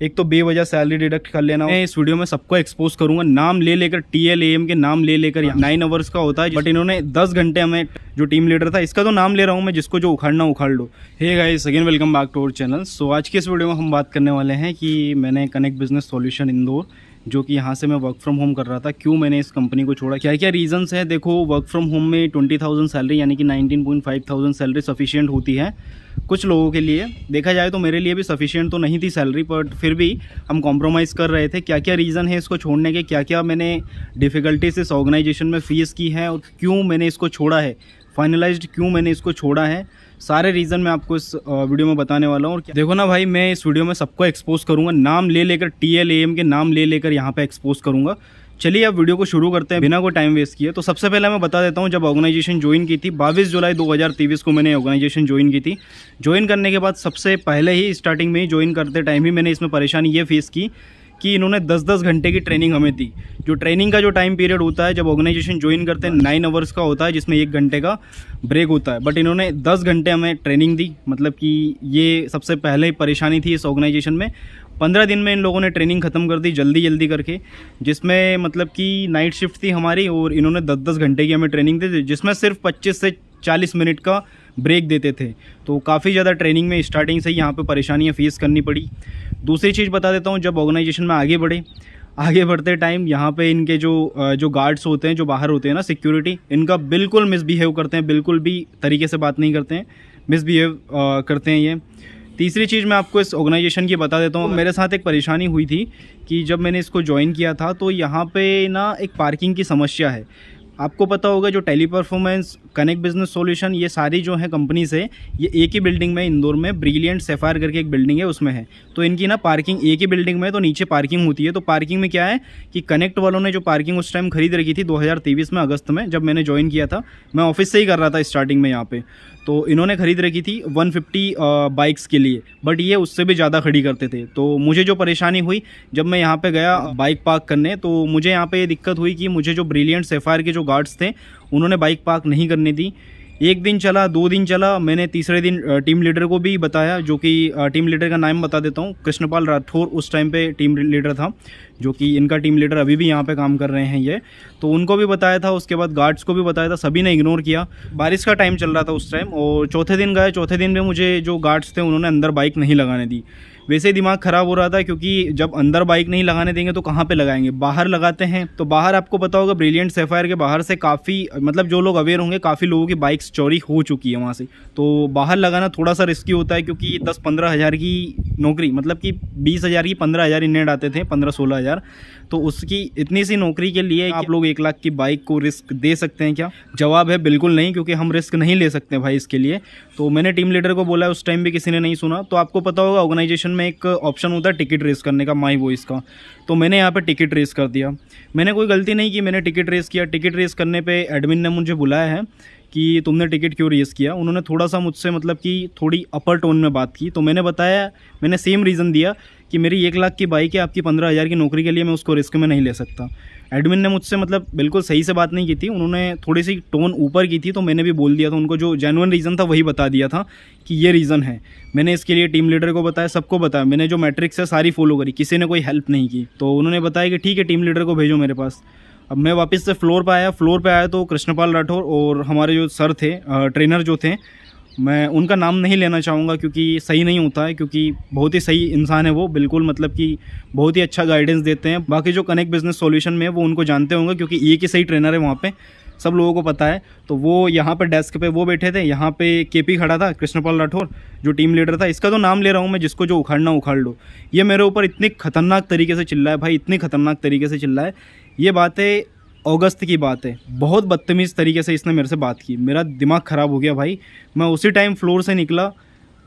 एक तो बेवजह सैलरी डिडक्ट कर लेना। मैं इस वीडियो में सबको एक्सपोज करूंगा, नाम ले लेकर, TLAM के नाम ले लेकर। 9 आवर्स का होता है, बट इन्होंने 10 घंटे हमें, जो टीम लीडर था इसका तो नाम ले रहा हूँ मैं, जिसको जो उखाड़ना उखाड़ लो। Hey guys, again welcome back to our channel. So आज की इस वीडियो में हम बात करने वाले हैं कि मैंने कनेक्ट बिजनेस सॉल्यूशन इंदौर, जो कि यहाँ से मैं वर्क फ्रॉम होम कर रहा था, क्यों मैंने इस कंपनी को छोड़ा, क्या क्या रीजंस है। देखो, वर्क फ्रॉम होम में 20,000 सैलरी यानी कि 19,500 सैलरी सफिशिएंट होती है कुछ लोगों के लिए। देखा जाए तो मेरे लिए भी सफिशिएंट तो नहीं थी सैलरी, बट फिर भी हम कॉम्प्रोमाइज़ कर रहे थे। क्या क्या रीज़न है इसको छोड़ने के, क्या क्या मैंने डिफ़िकल्टीज इस ऑर्गेनाइजेशन में फेस की है और क्यों मैंने इसको छोड़ा है, फाइनलाइज्ड क्यों मैंने इसको छोड़ा है, सारे रीज़न मैं आपको इस वीडियो में बताने वाला हूँ। और देखो ना भाई, मैं इस वीडियो में सबको एक्सपोज करूँगा, नाम ले लेकर, TLAM के नाम ले लेकर यहाँ पे एक्सपोज करूँगा। चलिए अब वीडियो को शुरू करते हैं बिना कोई टाइम वेस्ट किए। तो सबसे पहले मैं बता देता हूँ, जब ऑर्गेनाइजेशन ज्वाइन की थी 22 जुलाई 2023 को मैंने ऑर्गेनाइजेशन ज्वाइन की थी। ज्वाइन करने के बाद सबसे पहले ही स्टार्टिंग में ही ज्वाइन करते टाइम ही मैंने इसमें परेशानी ये फेस की कि इन्होंने 10-10 घंटे की ट्रेनिंग हमें दी। जो ट्रेनिंग का जो टाइम पीरियड होता है जब ऑर्गेनाइजेशन ज्वाइन करते हैं 9 आवर्स का होता है, जिसमें 1 घंटे का ब्रेक होता है, बट इन्होंने 10 घंटे हमें ट्रेनिंग दी। मतलब कि ये सबसे पहले परेशानी थी इस ऑर्गेनाइजेशन में। 15 दिन में इन लोगों ने ट्रेनिंग ख़त्म कर दी जल्दी जल्दी करके, जिसमें मतलब कि नाइट शिफ्ट थी हमारी और इन्होंने 10-10 घंटे की हमें ट्रेनिंग दी, जिसमें सिर्फ 25 से 40 मिनट का ब्रेक देते थे। तो काफ़ी ज़्यादा ट्रेनिंग में स्टार्टिंग से ही यहाँ पे परेशानियाँ फेस करनी पड़ी। दूसरी चीज़ बता देता हूँ, जब ऑर्गेनाइजेशन में आगे बढ़ते टाइम यहाँ पे इनके जो गार्ड्स होते हैं, जो बाहर होते हैं ना सिक्योरिटी, इनका बिल्कुल मिसबिहेव करते हैं, बिल्कुल भी तरीके से बात नहीं करते हैं, मिसबिहेव करते हैं ये। तीसरी चीज़ मैं आपको इस ऑर्गेनाइजेशन की बता देता हूँ। मेरे साथ एक परेशानी हुई थी कि जब मैंने इसको ज्वाइन किया था तो यहाँ पे ना एक पार्किंग की समस्या है। आपको पता होगा, जो teleperformance, connect business solution, ये सारी जो है कंपनीज है, ये एक ही बिल्डिंग में इंदौर में ब्रिलियंट सैफायर करके एक बिल्डिंग है, उसमें है। तो इनकी ना पार्किंग एक ही बिल्डिंग में, तो नीचे पार्किंग होती है। तो पार्किंग में क्या है कि कनेक्ट वालों ने जो पार्किंग उस टाइम खरीद रखी थी 2023 में अगस्त में, जब मैंने ज्वाइन किया था, मैं ऑफिस से ही कर रहा था स्टार्टिंग में यहाँ पे, तो इन्होंने खरीद रखी थी 150 बाइक्स के लिए, बट ये उससे भी ज़्यादा खड़ी करते थे। तो मुझे जो परेशानी हुई जब मैं यहाँ पे गया बाइक पार्क करने, तो मुझे यहाँ पे ये दिक्कत हुई कि मुझे जो ब्रिलियंट सैफायर के जो गार्ड्स थे उन्होंने बाइक पार्क नहीं करनी दी। 1 दिन चला, 2 दिन चला, मैंने तीसरे दिन टीम लीडर को भी बताया, जो कि टीम लीडर का नाम बता देता हूँ, कृष्णपाल राठौर उस टाइम पे टीम लीडर था, जो कि इनका टीम लीडर अभी भी यहाँ पे काम कर रहे हैं ये। तो उनको भी बताया था, उसके बाद गार्ड्स को भी बताया था, सभी ने इग्नोर किया। बारिश का टाइम चल रहा था उस टाइम, और चौथे दिन गए, चौथे दिन में मुझे जो गार्ड्स थे उन्होंने अंदर बाइक नहीं लगाने दी। वैसे ही दिमाग ख़राब हो रहा था, क्योंकि जब अंदर बाइक नहीं लगाने देंगे तो कहाँ पे लगाएंगे, बाहर लगाते हैं। तो बाहर आपको पता होगा, ब्रिलियंट सैफायर के बाहर से काफ़ी, मतलब जो लोग अवेयर होंगे, काफ़ी लोगों की बाइक्स चोरी हो चुकी है वहाँ से। तो बाहर लगाना थोड़ा सा रिस्की होता है, क्योंकि 10-15 हज़ार की नौकरी, मतलब कि 20,000 की 15,000 इन्हें आते थे, 15-16 हज़ार। तो उसकी इतनी सी नौकरी के लिए आप लोग 1 लाख की बाइक को रिस्क दे सकते हैं क्या? जवाब है बिल्कुल नहीं, क्योंकि हम रिस्क नहीं ले सकते भाई इसके लिए। तो मैंने टीम लीडर को बोला, उस टाइम भी किसी ने नहीं सुना। तो आपको पता होगा, ऑर्गेनाइजेशन में एक ऑप्शन होता है टिकट रेस करने का, माई वॉइस का। तो मैंने यहाँ पे टिकट रेस कर दिया। मैंने कोई गलती नहीं की, मैंने टिकट रेस किया। टिकट रेस करने पे एडमिन ने मुझे बुलाया है कि तुमने टिकट क्यों रेस किया। उन्होंने थोड़ा सा मुझसे, मतलब कि थोड़ी अपर टोन में बात की। तो मैंने बताया, मैंने सेम रीज़न दिया कि मेरी 1 लाख की बाइक है, आपकी 15,000 की नौकरी के लिए मैं उसको रिस्क में नहीं ले सकता। एडमिन ने मुझसे, मतलब बिल्कुल सही से बात नहीं की थी, उन्होंने थोड़ी सी टोन ऊपर की थी। तो मैंने भी बोल दिया था उनको, जो जेन्युइन रीज़न था वही बता दिया था कि ये रीज़न है। मैंने इसके लिए टीम लीडर को बताया, सबको बताया, मैंने जो मैट्रिक्स है सारी फॉलो करी, किसी ने कोई हेल्प नहीं की। तो उन्होंने बताया कि ठीक है, टीम लीडर को भेजो मेरे पास। अब मैं वापस से फ्लोर पे आया तो कृष्णपाल राठौर और हमारे जो सर थे, ट्रेनर जो थे, मैं उनका नाम नहीं लेना चाहूँगा क्योंकि सही नहीं होता है, क्योंकि बहुत ही सही इंसान है वो, बिल्कुल, मतलब कि बहुत ही अच्छा गाइडेंस देते हैं। बाकी जो कनेक्ट बिजनेस सॉल्यूशन में है वो उनको जानते होंगे, क्योंकि एक ही सही ट्रेनर है वहाँ पे, सब लोगों को पता है। तो वो यहाँ पे डेस्क पे वो बैठे थे, यहाँ पे केपी खड़ा था, कृष्णपाल राठौर जो टीम लीडर था, इसका तो नाम ले रहा हूँ मैं, जिसको जो उखाड़ना उखाड़ लो। ये मेरे ऊपर इतनी खतरनाक तरीके से चिल्ला है भाई, इतनी खतरनाक तरीके से चिल्ला है। ये बात है अगस्त की बात है, बहुत बदतमीज़ तरीके से इसने मेरे से बात की, मेरा दिमाग ख़राब हो गया भाई। मैं उसी टाइम फ्लोर से निकला,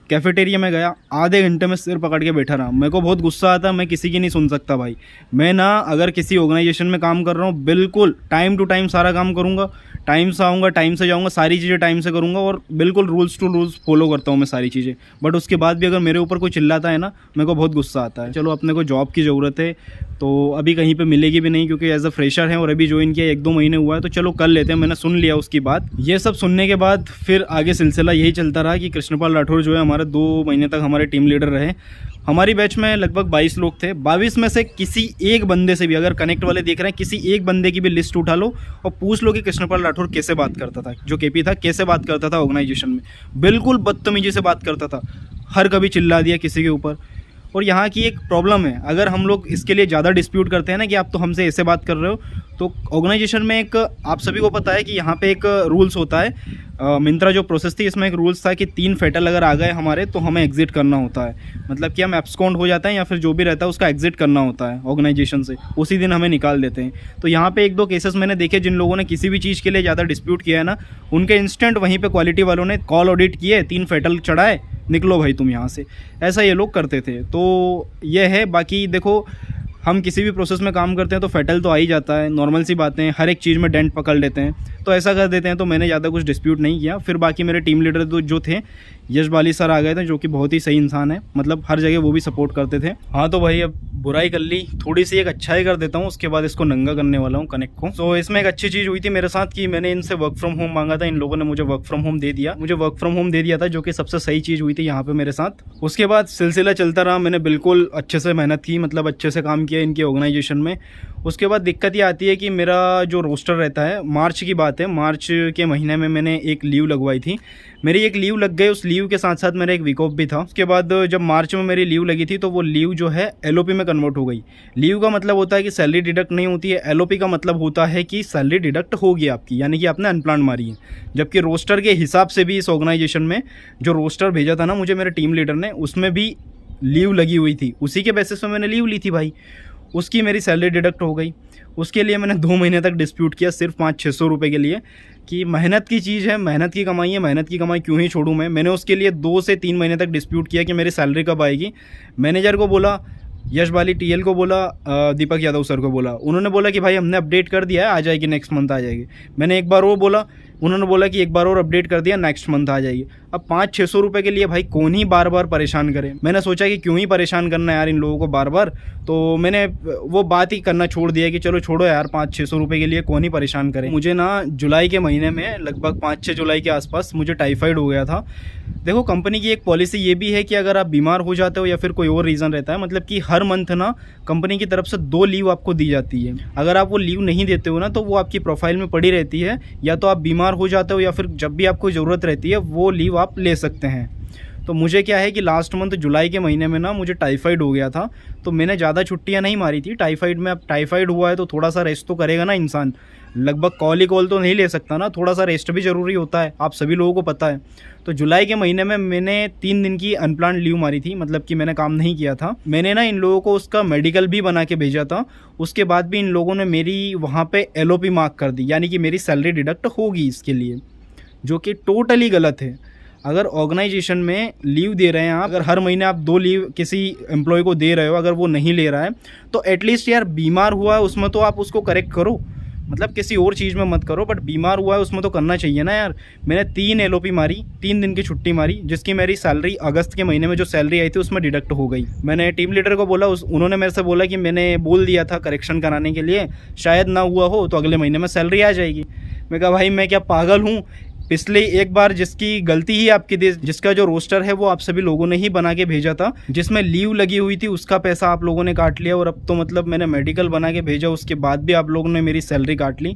कैफेटेरिया में गया, आधे घंटे में सिर पकड़ के बैठा रहा। मेरे को बहुत गुस्सा आता, मैं किसी की नहीं सुन सकता भाई। मैं ना, अगर किसी ऑर्गेनाइजेशन में काम कर रहा हूँ, बिल्कुल टाइम टू टाइम सारा काम करूँगा, टाइम से आऊँगा, टाइम से जाऊँगा, सारी चीज़ें टाइम से करूँगा, और बिल्कुल रूल्स टू रूल्स फॉलो करता हूँ मैं सारी चीज़ें। बट उसके बाद भी अगर मेरे ऊपर कोई चिल्लाता है ना, मेरे को बहुत गुस्सा आता है। चलो, अपने को जॉब की ज़रूरत है, तो अभी कहीं पे मिलेगी भी नहीं, क्योंकि एज अ फ्रेशर है और अभी ज्वाइन किया 1-2 महीने हुआ है, तो चलो कर लेते हैं। मैंने सुन लिया उसकी बात। ये सब सुनने के बाद फिर आगे सिलसिला यही चलता रहा कि कृष्णपाल राठौर जो है हमारे 2 महीने तक हमारे टीम लीडर रहे, हमारी बैच में लगभग 22 लोग थे। 22 में से किसी एक बंदे से भी, अगर कनेक्ट वाले देख रहे हैं, किसी एक बंदे की भी लिस्ट उठा लो और पूछ लो कि कृष्णपाल राठौर कैसे बात करता था, जो केपी था कैसे बात करता था ऑर्गेनाइजेशन में। बिल्कुल बदतमीजी से बात करता था, हर कभी चिल्ला दिया किसी के ऊपर। और यहाँ की एक प्रॉब्लम है, अगर हम लोग इसके लिए ज़्यादा डिस्प्यूट करते हैं ना कि आप तो हमसे ऐसे बात कर रहे हो, तो ऑर्गेनाइजेशन में एक, आप सभी को पता है कि यहाँ पे एक रूल्स होता है। मिंत्रा जो प्रोसेस थी इसमें एक रूल्स था कि 3 फेटल अगर आ गए हमारे तो हमें एग्जिट करना होता है। मतलब कि हम एब्सकॉन्ड हो जाते हैं या फिर जो भी रहता है उसका एग्जिट करना होता है ऑर्गेनाइजेशन से, उसी दिन हमें निकाल देते हैं। तो यहाँ पे 1-2 केसेस मैंने देखे जिन लोगों ने किसी भी चीज़ के लिए ज़्यादा डिस्प्यूट किया है ना, उनके इंस्टेंट वहीं पर क्वालिटी वालों ने कॉल ऑडिट किए, 3 फेटल चढ़ाए, निकलो भाई तुम यहाँ से। ऐसा ये लोग करते थे। तो ये है। बाकी देखो, हम किसी भी प्रोसेस में काम करते हैं तो फेटल तो आ ही जाता है, नॉर्मल सी बातें हैं, हर एक चीज़ में डेंट पकड़ लेते हैं, तो ऐसा कर देते हैं। तो मैंने ज़्यादा कुछ डिस्प्यूट नहीं किया। फिर बाकी मेरे टीम लीडर जो थे, यश बाली सर आ गए थे, जो कि बहुत ही सही इंसान है, मतलब हर जगह वो भी सपोर्ट करते थे। हाँ तो भाई अब बुराई कर ली, थोड़ी सी एक अच्छाई कर देता हूँ, उसके बाद इसको नंगा करने वाला हूँ कनेक्ट को। तो इसमें एक अच्छी चीज़ हुई थी मेरे साथ कि मैंने इनसे वर्क फ्रॉम होम मांगा था, इन लोगों ने मुझे वर्क फ्रॉम होम दे दिया, जो कि सबसे सही चीज़ हुई थी यहाँ पे मेरे साथ। उसके बाद सिलसिला चलता रहा, मैंने बिल्कुल अच्छे से मेहनत की, मतलब अच्छे से काम किया इनकी ऑर्गेनाइजेशन में। उसके बाद दिक्कत ये आती है कि मेरा जो रोस्टर रहता है, मार्च की बात है, मार्च के महीने में मैंने एक लीव लगवाई थी, मेरी एक लीव लग गई, उस लीव के साथ साथ मेरा एक वीक ऑफ भी था। उसके बाद जब मार्च में मेरी लीव लगी थी तो वो लीव जो है एलओपी में कन्वर्ट हो गई। लीव का मतलब होता है कि सैलरी डिडक्ट नहीं होती है, एलओपी का मतलब होता है कि सैलरी डिडक्ट होगी आपकी, यानी कि आपने अनप्लान मारी है। जबकि रोस्टर के हिसाब से भी इस ऑर्गेनाइजेशन में जो रोस्टर भेजा था ना मुझे मेरे टीम लीडर ने, उसमें भी लीव लगी हुई थी, उसी के बेसिस पे मैंने लीव ली थी भाई, उसकी मेरी सैलरी डिडक्ट हो गई। उसके लिए मैंने 2 महीने तक डिस्प्यूट किया, सिर्फ 500-600 रुपये के लिए, कि मेहनत की चीज़ है, मेहनत की कमाई है, मेहनत की कमाई क्यों ही छोड़ूं मैं। मैंने उसके लिए 2 से 3 महीने तक डिस्प्यूट किया कि मेरी सैलरी कब आएगी। मैनेजर को बोला, यश बाली टीएल को बोला, दीपक यादव सर को बोला, उन्होंने बोला कि भाई हमने अपडेट कर दिया है, आ जाएगी नेक्स्ट मंथ आ जाएगी। मैंने एक बार वो बोला, उन्होंने बोला कि एक बार और अपडेट कर दिया, नेक्स्ट मंथ आ जाएगी। अब 500-600 रुपये के लिए भाई कौन ही बार बार परेशान करे। मैंने सोचा कि क्यों ही परेशान करना यार इन लोगों को बार बार, तो मैंने वो बात ही करना छोड़ दिया कि चलो छोड़ो यार, 500-600 रुपये के लिए कौन ही परेशान करे। मुझे ना जुलाई के महीने में, लगभग 5-6 जुलाई के आसपास मुझे टाइफाइड हो गया था। देखो कंपनी की एक पॉलिसी ये भी है कि अगर आप बीमार हो जाते हो या फिर कोई और रीज़न रहता है, मतलब कि हर मंथ ना कंपनी की तरफ से 2 लीव आपको दी जाती है। अगर आप वो लीव नहीं देते हो ना तो वो आपकी प्रोफाइल में पड़ी रहती है, या तो आप बीमार हो जाते हो या फिर जब भी आपको ज़रूरत रहती है वो लीव आप ले सकते हैं। तो मुझे क्या है कि लास्ट मंथ जुलाई के महीने में ना मुझे टाइफाइड हो गया था, तो मैंने ज़्यादा छुट्टियां नहीं मारी थी टाइफाइड में। अब टाइफाइड हुआ है तो थोड़ा सा रेस्ट तो करेगा ना इंसान, लगभग कॉल तो नहीं ले सकता ना, थोड़ा सा रेस्ट भी ज़रूरी होता है, आप सभी लोगों को पता है। तो जुलाई के महीने में मैंने 3 दिन की अनप्लान्ड लीव मारी थी, मतलब कि मैंने काम नहीं किया था। मैंने ना इन लोगों को उसका मेडिकल भी बना के भेजा था, उसके बाद भी इन लोगों ने मेरी वहाँ पे एलओपी मार्क कर दी, यानी कि मेरी सैलरी डिडक्ट होगी इसके लिए, जो कि टोटली गलत है। अगर ऑर्गेनाइजेशन में लीव दे रहे हैं आप, अगर हर महीने आप 2 लीव किसी एम्प्लॉय को दे रहे हो, अगर वो नहीं ले रहा है तो एटलीस्ट यार बीमार हुआ है उसमें तो आप उसको करेक्ट करो, मतलब किसी और चीज़ में मत करो, बट बीमार हुआ है उसमें तो करना चाहिए ना यार। मैंने 3 एलओपी मारी, 3 दिन की छुट्टी मारी, जिसकी मेरी सैलरी अगस्त के महीने में जो सैलरी आई थी उसमें डिडक्ट हो गई। मैंने टीम लीडर को बोला, उन्होंने मेरे से बोला कि मैंने बोल दिया था करेक्शन कराने के लिए, शायद ना हुआ हो तो अगले महीने में सैलरी आ जाएगी। मैं कहा भाई मैं क्या पागल हूँ, पिछले एक बार जिसकी गलती ही आपकी थी, जिसका जो रोस्टर है वो आप सभी लोगों ने ही बना के भेजा था, जिसमें लीव लगी हुई थी उसका पैसा आप लोगों ने काट लिया, और अब तो मतलब मैंने मेडिकल बना के भेजा उसके बाद भी आप लोगों ने मेरी सैलरी काट ली।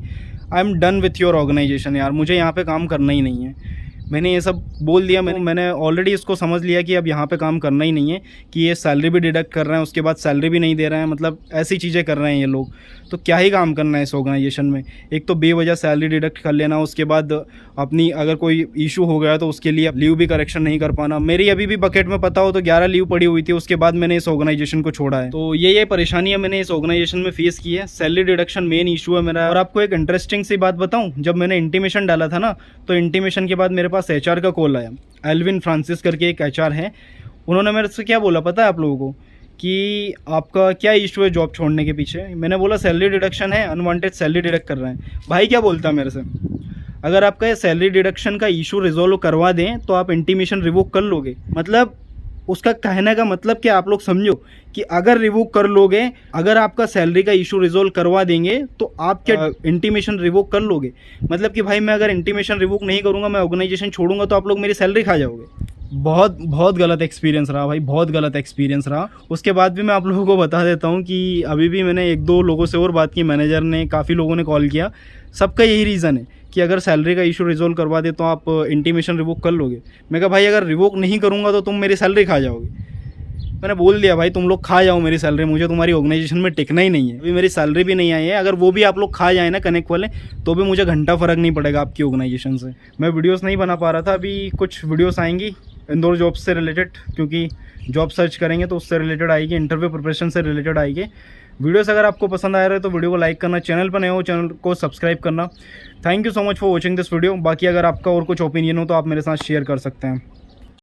I am done with your organisation यार, मुझे यहाँ पे काम करना ही नहीं है। मैंने ये सब बोल दिया, मैंने ऑलरेडी इसको समझ लिया कि अब यहाँ पे काम करना ही नहीं है, कि ये सैलरी भी डिडक्ट कर रहे हैं, उसके बाद सैलरी भी नहीं दे रहे हैं, मतलब ऐसी चीज़ें कर रहे हैं ये लोग। तो क्या ही काम करना है इस ऑर्गेनाइजेशन में, एक तो बेवजह सैलरी डिडक्ट कर लेना, उसके बाद अपनी अगर कोई इशू हो गया तो उसके लिए लीव भी करेक्शन नहीं कर पाना। मेरी अभी भी बकेट में पता हो तो 11 लीव पड़ी हुई थी, उसके बाद मैंने इस ऑर्गेनाइजेशन को छोड़ा है। तो ये परेशानियाँ मैंने इस ऑर्गेनाइजेशन में फेस की है। सैलरी डिडक्शन मेन इशू है मेरा। और आपको एक इंटरेस्टिंग सी बात बताऊँ, जब मैंने इंटीमेशन डाला था ना, तो इंटीमेशन के बाद मेरे पास HR का कॉल आया। एल्विन फ्रांसिस करके एक HR है, उन्होंने मेरे से क्या बोला पता है आप लोगों को, कि आपका क्या इशू है जॉब छोड़ने के पीछे। मैंने बोला सैलरी डिडक्शन है, अनवांटेड सैलरी डिडक्ट कर रहे हैं। भाई क्या बोलता है मेरे से, अगर आपका ये सैलरी डिडक्शन का इशू रिजोल्व करवा दें तो आप इंटीमेशन रिवोक कर लोगे। मतलब उसका कहने का मतलब कि आप लोग समझो कि अगर रिवोक कर लोगे, अगर आपका सैलरी का इशू रिजोल्व करवा देंगे तो आप क्या इंटीमेशन रिवोक कर लोगे। मतलब कि भाई मैं अगर इंटीमेशन रिवोक नहीं करूंगा, मैं ऑर्गेनाइजेशन छोड़ूंगा तो आप लोग मेरी सैलरी खा जाओगे। बहुत बहुत गलत एक्सपीरियंस रहा भाई, बहुत गलत एक्सपीरियंस रहा। उसके बाद भी मैं आप लोगों को बता देता हूँ कि अभी भी मैंने 1-2 लोगों से और बात की, मैनेजर ने, काफ़ी लोगों ने कॉल किया, सबका यही रीज़न है कि अगर सैलरी का इशू रिजोल्व करवा दे तो आप इंटीमेशन रिवोक कर लोगे। मैं कहा भाई अगर रिवोक नहीं करूँगा तो तुम मेरी सैलरी खा जाओगे। मैंने बोल दिया भाई तुम लोग खा जाओ मेरी सैलरी, मुझे तुम्हारी ऑर्गेनाइजेशन में टिकना ही नहीं है। अभी मेरी सैलरी भी नहीं आई है, अगर वो भी आप लोग खा जाए ना कनेक्ट वाले, तो भी मुझे घंटा फ़र्क नहीं पड़ेगा आपकी ऑर्गेनाइजेशन से। मैं वीडियोस नहीं बना पा रहा था, अभी कुछ वीडियोस आएंगी इंदौर जॉब से रिलेटेड, क्योंकि जॉब सर्च करेंगे तो उससे रिलेटेड आएगी, इंटरव्यू प्रिपरेशन से रिलेटेड आएगी वीडियोस। अगर आपको पसंद आ रहा है तो वीडियो को लाइक करना, चैनल पर नए हो चैनल को सब्सक्राइब करना। Thank you so much for watching this video. बाकी अगर आपका और कुछ ओपिनियन हो तो आप मेरे साथ शेयर कर सकते हैं।